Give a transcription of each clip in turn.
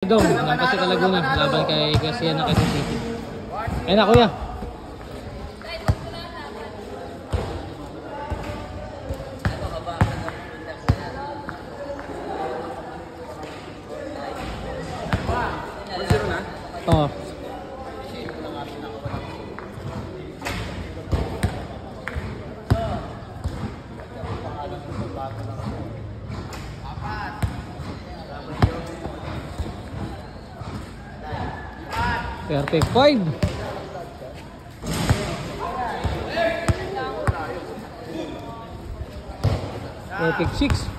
Dong, napasi ka Laguna, laban kay Garcia na Quezon City. Ayun na kuya. Oh. Perfect 5. Perfect 6.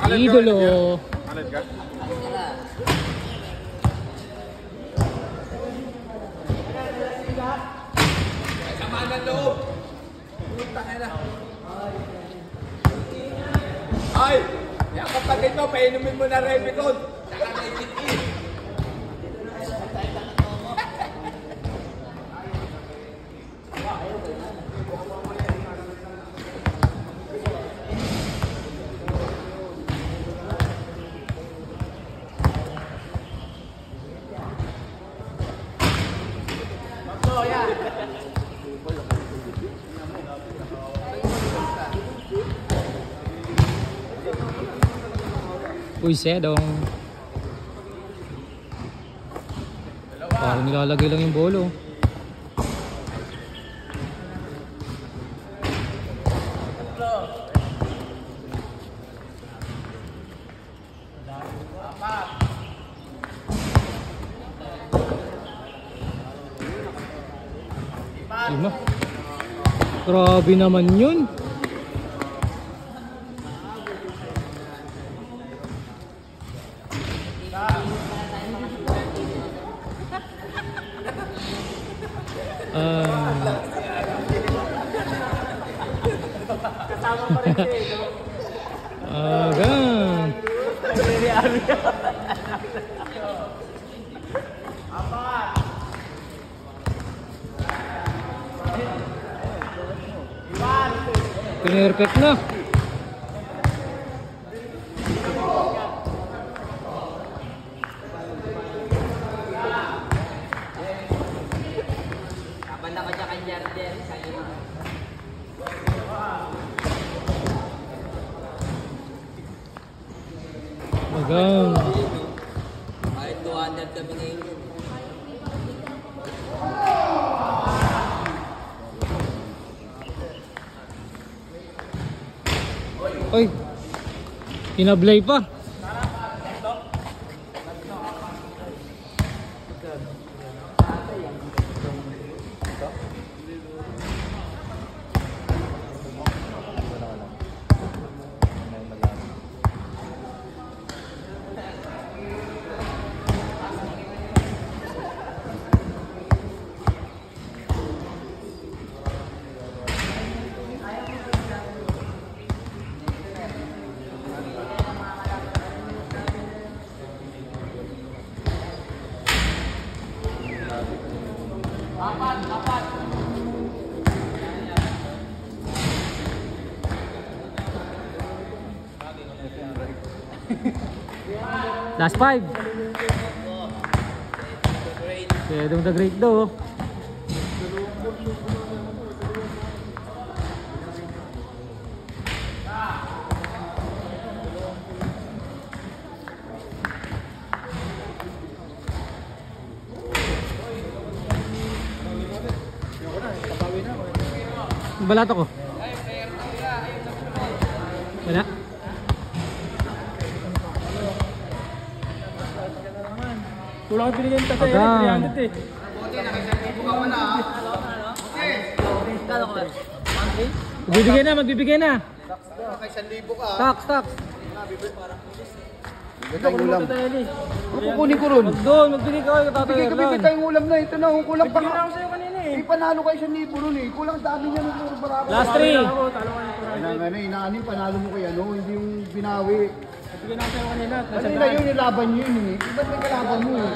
Idolo. Ay! Yung kapatid mo, painumin mo na Revicon. Saka na-itit-it. Uy, sedong. Parang nilalagay lang yung bolo. Lima. Grabe naman yun. Agan. Perfect na. Banda ka dyan kay Jardel. Agang. Kahit 200 kami ngayon. Oy. Inablay pa. Last 5. Sedong the Great do. Balato ko. Wala. Tulang pinigyan ka tayo, 300 eh. Buti, nakisartipo ka pala ha. Magbibigay na, magbibigay na. Nakisartipo ka ha. Tax. Bigay tayong ulam. Ano kukunin ko ron? Doon, magbigay ka kayo, tatay. Bigay tayong ulam na. Ito na, kulang pa. Bigyan na ako sa'yo kanina eh. May panalo kayo sa libo nun eh. Kulang dami niya ng puro barako. Last 3. Inaanin, panalo mo kay ano, hindi yung binawi. Bigyan na ako sa'yo kanina. Kanina yun, nilaban nyo yun eh. Iba't may kalaban mo eh.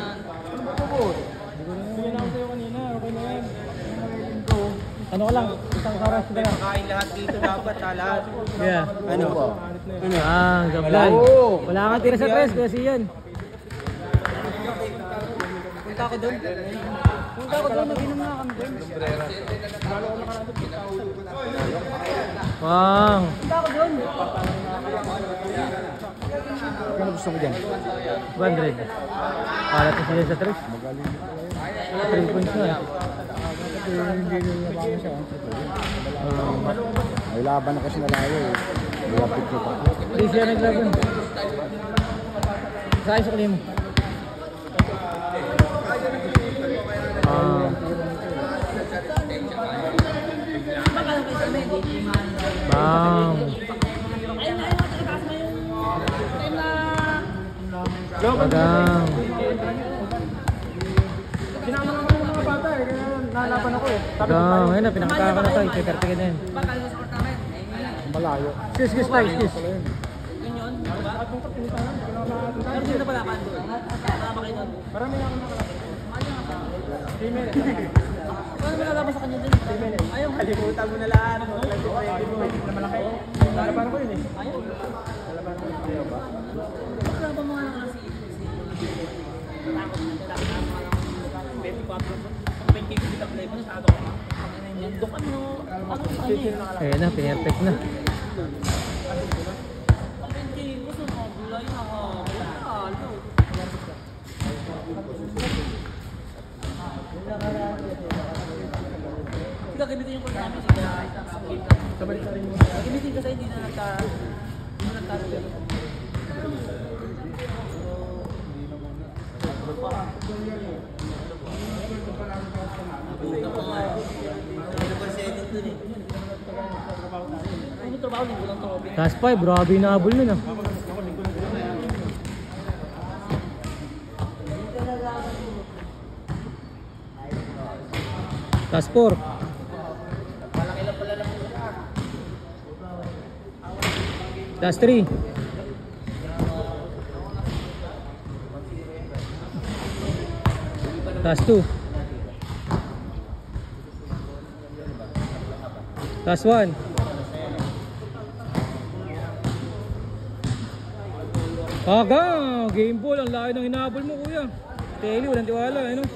Ano ba ito po? Bigyan na ako sa'yo kanina, okay na yan. Ano ka lang? Isang oras ka lang. Kain lahat dito dapat, lahat. Yeah. Ano? Gablay. Wala kang tira sa tres kasi yan. Punta ako doon. Mag-inom na kami doon. Wow. Punta ako doon. Ano gusto mo dyan? 200. Palat na sila sa tres. 3 points na. Hindi nyo nabago siya. May laban na kasi nalayo eh. Malapit ko pa. Hindi siya naglaban. Sa ayos ko mo. Bang. Bagang. Sinama naman ng mga bata eh, kaya nalaban ako eh. Bagang. Ayun na, pinakataka na tayo. Piperte ka na yun. Malayo. Excuse tayo, excuse. Marami na ako nakalapit. Female. Ano ba nalabas sa kanya din? Ayaw. Kalimutan mo na lahat. Pwede na malaki. Lalaban ko yun eh. Ayaw. Bakit ba mga lang si... Ayun na, pinirtek na. Gagamitin yung namin gagamitin kasi hindi na nagtaro. Taas 5, grabe yung nahabol nun ah. Taas 4. Taas 3. Taas 2. Taas 1. Aga! Game ball! Ang laki ng hinahabol mo kuya. Teli, walang tiwala. Ano?